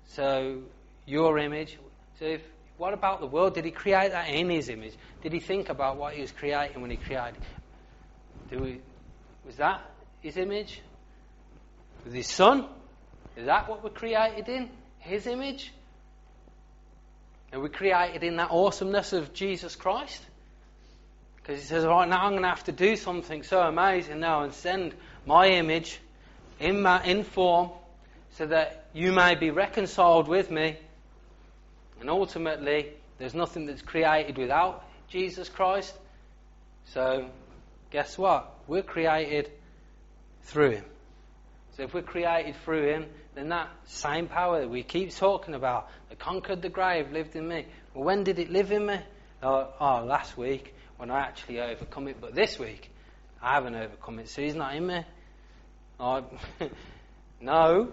So your image. So what about the world? Did He create that in His image? Did He think about what He was creating when He created? Was that His image? With His Son? Is that what we're created in? His image? Are we created in that awesomeness of Jesus Christ? Because He says, right now I'm going to have to do something so amazing now and send my image in form so that you may be reconciled with me. And ultimately, there's nothing that's created without Jesus Christ. So, guess what? We're created through Him. So if we're created through him, then that same power that we keep talking about, that conquered the grave, lived in me. Well, when did it live in me? Last week, when I actually overcome it. But this week, I haven't overcome it, so he's not in me. No.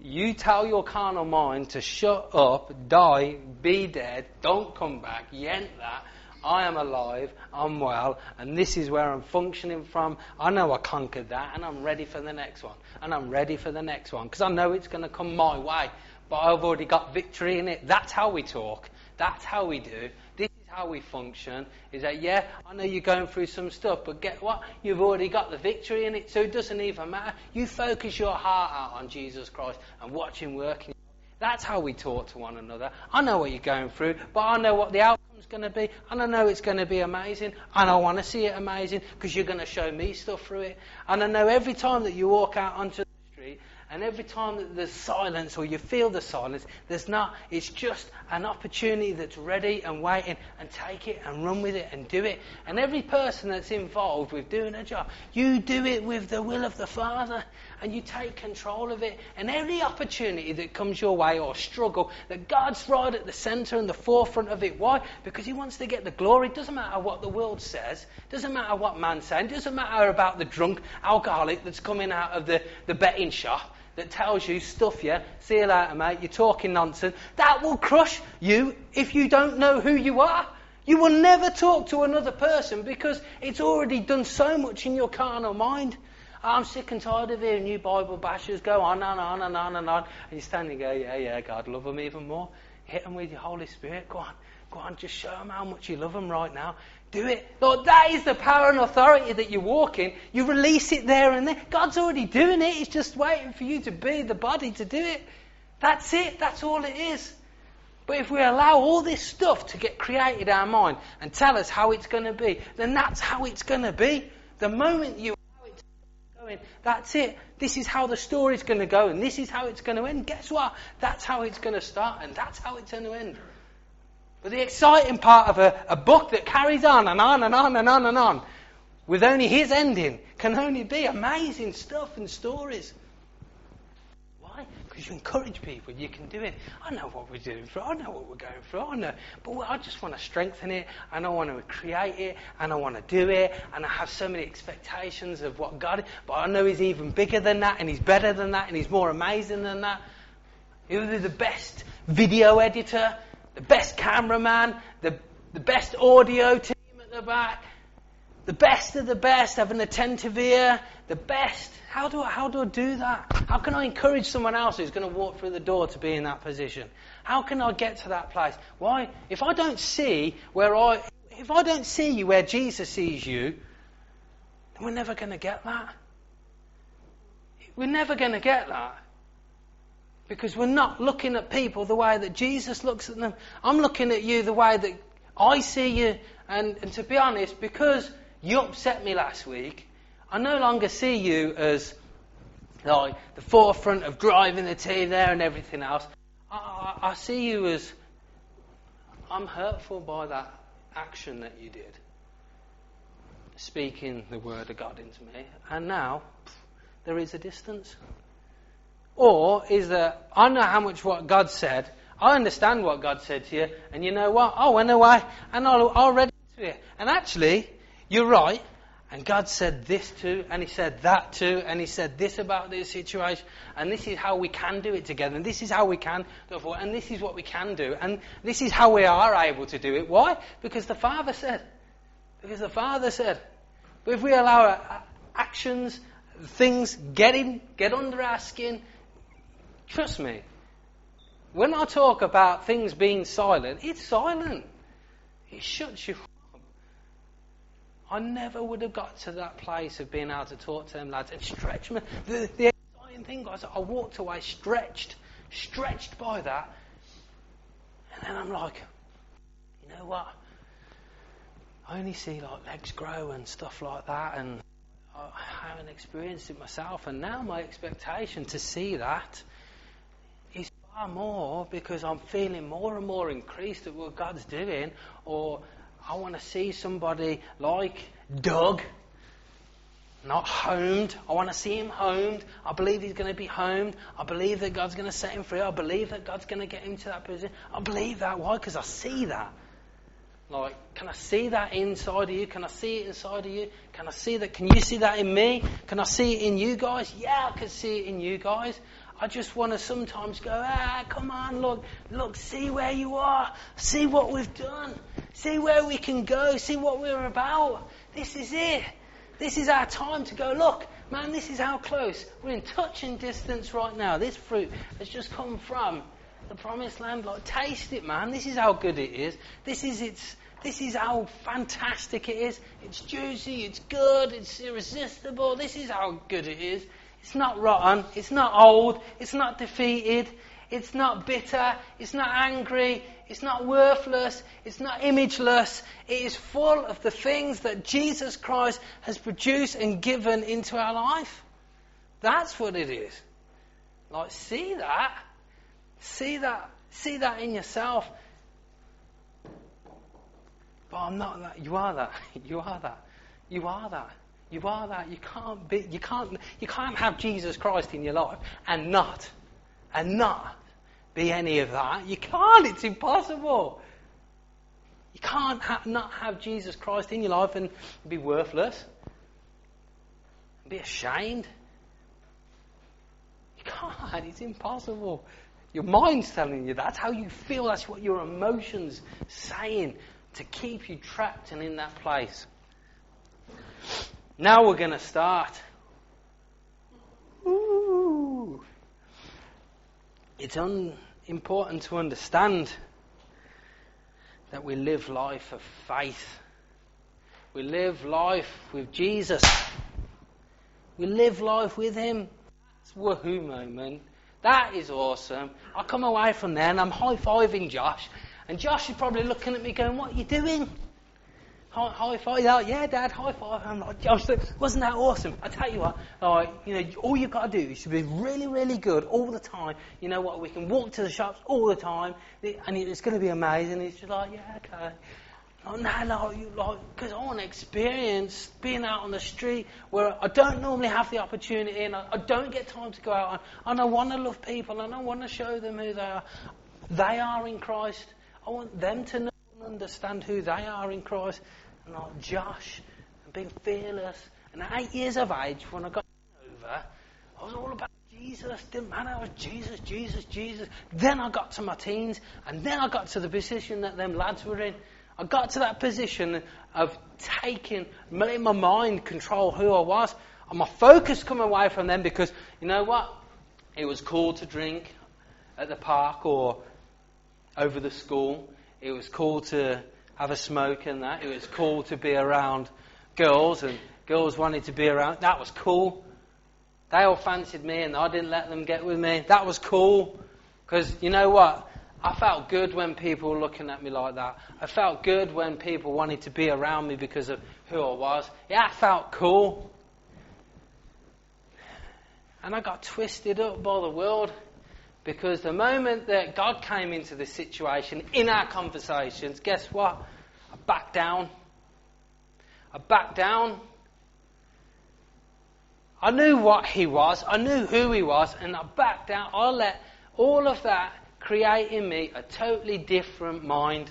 You tell your carnal mind to shut up, die, be dead, don't come back, yent that. I am alive, I'm well, and this is where I'm functioning from. I know I conquered that, and I'm ready for the next one. And I'm ready for the next one, because I know it's going to come my way. But I've already got victory in it. That's how we talk. That's how we do. This is how we function. Is that, yeah, I know you're going through some stuff, but get what? You've already got the victory in it, so it doesn't even matter. You focus your heart out on Jesus Christ and watch him working. That's how we talk to one another. I know what you're going through, but I know what the outcome's going to be, and I know it's going to be amazing, and I want to see it amazing, because you're going to show me stuff through it. And I know every time that you walk out onto the street, and every time that there's silence, or you feel the silence, it's just an opportunity that's ready and waiting, and take it and run with it and do it. And every person that's involved with doing a job, you do it with the will of the Father, and you take control of it. And every opportunity that comes your way, or struggle, that God's right at the centre and the forefront of it. Why? Because he wants to get the glory. It doesn't matter what the world says. It doesn't matter what man's saying. It doesn't matter about the drunk alcoholic that's coming out of the betting shop that tells you, stuff you, see you later mate, you're talking nonsense. That will crush you if you don't know who you are. You will never talk to another person, because it's already done so much in your carnal mind. I'm sick and tired of hearing you Bible bashers go on and on and on and on. And you stand and go, yeah, God love them even more. Hit them with your Holy Spirit. Go on, just show them how much you love them right now. Do it. Lord, that is the power and authority that you walk in. You release it there and then. God's already doing it. He's just waiting for you to be the body to do it. That's it. That's all it is. But if we allow all this stuff to get created in our mind and tell us how it's going to be, then that's how it's going to be. The moment you allow it to go in, that's it. This is how the story's going to go, and this is how it's going to end. Guess what? That's how it's going to start, and that's how it's going to end. But the exciting part of a book that carries on and on and on and on and on, with only his ending, can only be amazing stuff and stories. Why? Because you encourage people. You can do it. I know what we're doing through. I know what we're going through. I know. But I just want to strengthen it, and I want to create it, and I want to do it, and I have so many expectations of what God is. But I know he's even bigger than that, and he's better than that, and he's more amazing than that. He'll be the best video editor, the best cameraman, the best audio team at the back, the best of the best, have an attentive ear, the best. How do I do that? How can I encourage someone else who's going to walk through the door to be in that position? How can I get to that place? Why? If I don't see you where Jesus sees you, then we're never going to get that. We're never going to get that. Because we're not looking at people the way that Jesus looks at them. I'm looking at you the way that I see you. And to be honest, because you upset me last week, I no longer see you as like the forefront of driving the team there and everything else. I see you as, I'm hurtful by that action that you did. Speaking the word of God into me. And now, there is a distance. Or is that, I know how much what God said, I understand what God said to you, and you know what? I went away, and I'll read it to you. And actually, you're right, and God said this too, and he said that too, and he said this about this situation, and this is how we can do it together, and this is how we can do it, and this is what we can do, and this is how we are able to do it. Why? Because the Father said. Because the Father said. But if we allow our actions, things get under our skin, trust me, when I talk about things being silent, it's silent. It shuts you up. I never would have got to that place of being able to talk to them lads and stretch me. The exciting thing was I walked away stretched by that. And then I'm like, you know what? I only see like legs grow and stuff like that, and I haven't experienced it myself. And now my expectation to see that is far more, because I'm feeling more and more increased at what God's doing. Or I want to see somebody like Doug Not homed. I want to see him homed. I believe he's going to be homed. I believe that God's going to set him free. I believe that God's going to get him to that position. I believe that. Why? Because I see that. Like, can I see that inside of you? Can I see it inside of you? Can I see that? Can you see that in me? Can I see it in you guys? Yeah, I can see it in you guys. I just want to sometimes go, come on, look, see where you are. See what we've done. See where we can go. See what we're about. This is it. This is our time to go, look, man, this is how close. We're in touching distance right now. This fruit has just come from the promised land. Like, taste it, man. This is how good it is. This is how fantastic it is. It's juicy, it's good, it's irresistible. This is how good it is. It's not rotten, it's not old, it's not defeated, it's not bitter, it's not angry, it's not worthless, it's not imageless. It is full of the things that Jesus Christ has produced and given into our life. That's what it is. Like, see that. See that in yourself. But I'm not that. You are that. You are that. You are that. You are that. You can't have Jesus Christ in your life and not be any of that. You can't. It's impossible. You can't not have Jesus Christ in your life and be worthless. Be ashamed. You can't. It's impossible. Your mind's telling you that's how you feel. That's what your emotions saying to keep you trapped and in that place. Now we're going to start. Ooh. It's important to understand that we live life of faith. We live life with Jesus. We live life with him. That's a woohoo moment. That is awesome. I come away from there and I'm high-fiving Josh. And Josh is probably looking at me going, what are you doing? High five. Yeah, Dad, high five. I'm like, Josh, wasn't that awesome? I tell you what, all you've got to do is to be really, really good all the time. You know what? We can walk to the shops all the time, and it's going to be amazing. It's just like, yeah, okay. Because I want to experience being out on the street where I don't normally have the opportunity, and I don't get time to go out, and I want to love people, and I want to show them who they are. They are in Christ. I want them to know and understand who they are in Christ. And like Josh, and being fearless. And at 8 years of age, when I got over, I was all about Jesus. Didn't matter. I was Jesus, Jesus, Jesus. Then I got to my teens, and then I got to the position that them lads were in. I got to that position of letting my mind control who I was. And my focus come away from them because, you know what? It was cool to drink at the park or over the school. It was cool to have a smoke and that. It was cool to be around girls, and girls wanted to be around. That was cool. They all fancied me and I didn't let them get with me. That was cool. Because you know what? I felt good when people were looking at me like that. I felt good when people wanted to be around me because of who I was. Yeah, I felt cool. And I got twisted up by the world. Because the moment that God came into this situation, in our conversations, guess what? I backed down. I knew what he was. I knew who he was. And I backed down. I let all of that create in me a totally different mind.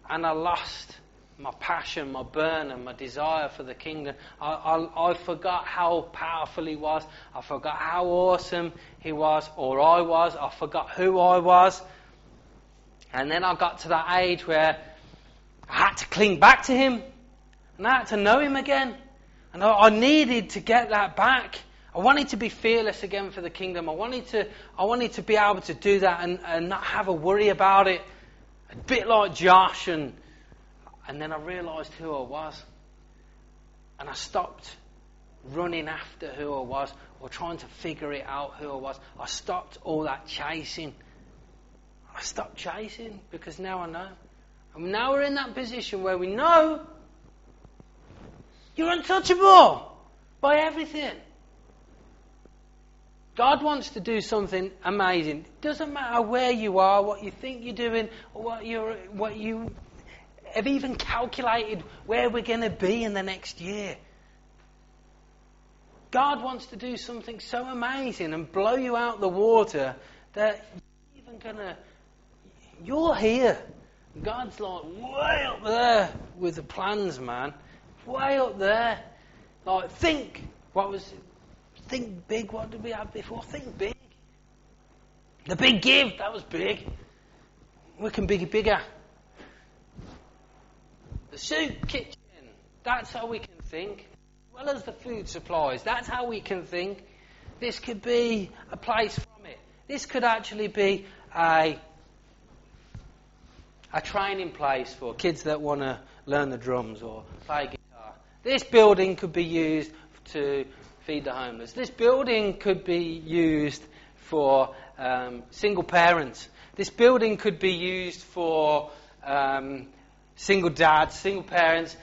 And I lost my passion, my burn, and my desire for the kingdom. I forgot how powerful he was. I forgot how awesome he was, or I was. I forgot who I was. And then I got to that age where I had to cling back to him. And I had to know him again. And I needed to get that back. I wanted to be fearless again for the kingdom. I wanted to be able to do that and not have a worry about it. A bit like Josh. And then I realised who I was. And I stopped running after who I was or trying to figure it out who I was. I stopped all that chasing. I stopped chasing because now I know. And now we're in that position where we know you're untouchable by everything. God wants to do something amazing. It doesn't matter where you are, what you think you're doing, or what you have even calculated where we're going to be in the next year. God wants to do something so amazing and blow you out the water that you're here. God's like way up there with the plans, man. Way up there. Like, think big. What did we have before? Think big. The big give, that was big. We can be bigger. The soup kitchen, that's how we can think. As well as the food supplies, that's how we can think. This could be a place from it. This could actually be a training place for kids that want to learn the drums or play guitar. This building could be used to feed the homeless. This building could be used for single parents. This building could be used for single dads, single parents,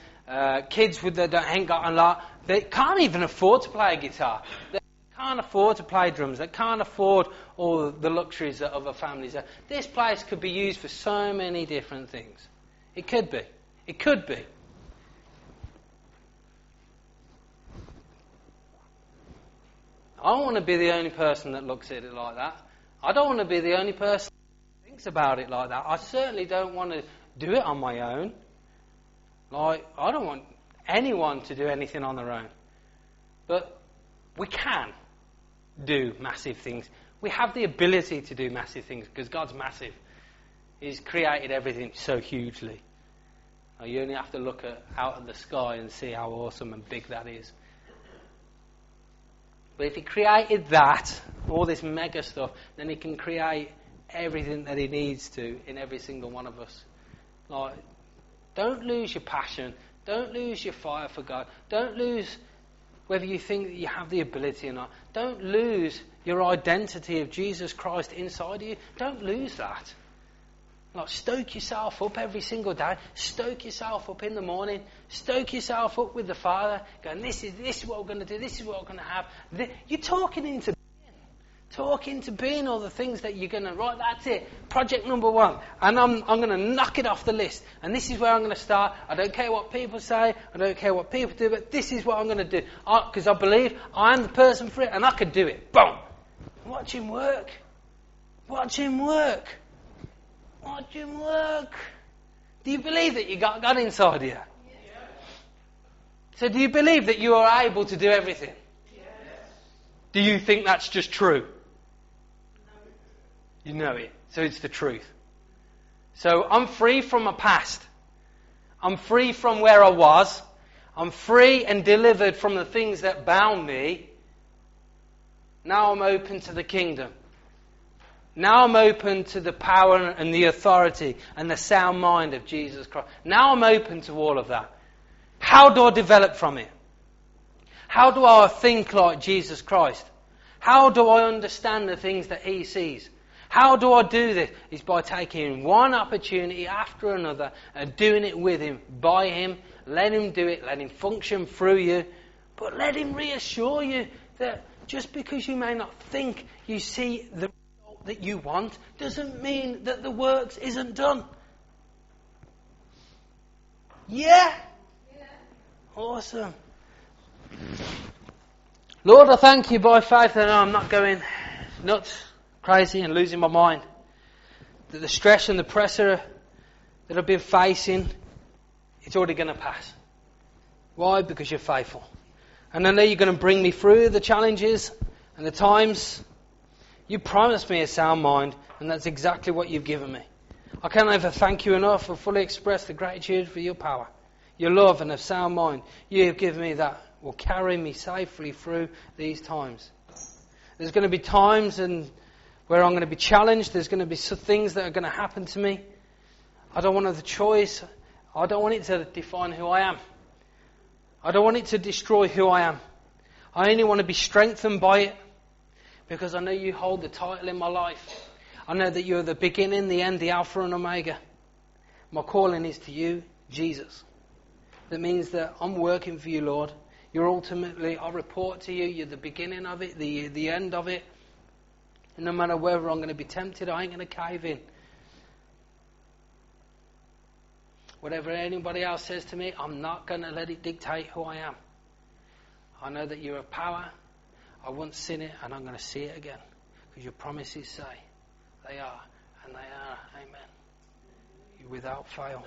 kids that ain't got a lot. They can't even afford to play a guitar. They can't afford to play drums. They can't afford all the luxuries that other families have. This place could be used for so many different things. It could be. It could be. I don't want to be the only person that looks at it like that. I don't want to be the only person that thinks about it like that. I certainly don't want to do it on my own. Like, I don't want anyone to do anything on their own. But we can do massive things. We have the ability to do massive things because God's massive. He's created everything so hugely. You only have to look out at the sky and see how awesome and big that is. But if He created that, all this mega stuff, then He can create everything that He needs to in every single one of us. Like, don't lose your passion. Don't lose your fire for God. Don't lose whether you think that you have the ability or not. Don't lose your identity of Jesus Christ inside of you. Don't lose that. Like, stoke yourself up every single day. Stoke yourself up in the morning. Stoke yourself up with the Father. Going, this is what we're going to do. This is what we're going to have. You're talking into being. Talking to being all the things that you're going to... Right, that's it. Project number 1. And I'm going to knock it off the list. And this is where I'm going to start. I don't care what people say. I don't care what people do. But this is what I'm going to do. Because I believe I am the person for it. And I can do it. Boom. Watch Him work. Watch Him work. Watch Him work. Do you believe that you got God inside you? Yes. So do you believe that you are able to do everything? Yes. Do you think that's just true? No. You know it. So it's the truth. So I'm free from my past. I'm free from where I was. I'm free and delivered from the things that bound me. Now I'm open to the kingdom. Now I'm open to the power and the authority and the sound mind of Jesus Christ. Now I'm open to all of that. How do I develop from it? How do I think like Jesus Christ? How do I understand the things that He sees? How do I do this? It's by taking one opportunity after another and doing it with Him, by Him. Let Him do it. Let Him function through you. But let Him reassure you that just because you may not think you see the that you want doesn't mean that the works isn't done. Yeah? Awesome. Lord, I thank You by faith that I'm not going nuts, crazy and losing my mind. That the stress and the pressure that I've been facing, it's already going to pass. Why? Because You're faithful. And I know You're going to bring me through the challenges and the times. You promised me a sound mind, and that's exactly what You've given me. I can't ever thank You enough or fully express the gratitude for Your power, Your love and a sound mind. You have given me that will carry me safely through these times. There's going to be times where I'm going to be challenged. There's going to be some things that are going to happen to me. I don't want the choice. I don't want it to define who I am. I don't want it to destroy who I am. I only want to be strengthened by it. Because I know You hold the title in my life. I know that You're the beginning, the end, the Alpha and Omega. My calling is to You, Jesus. That means that I'm working for You, Lord. You're ultimately, I report to You. You're the beginning of it, the end of it. And no matter whether I'm going to be tempted, I ain't going to cave in. Whatever anybody else says to me, I'm not going to let it dictate who I am. I know that You have power. I once seen it and I'm going to see it again. Because your promises say they are and they are. Amen. You without fail.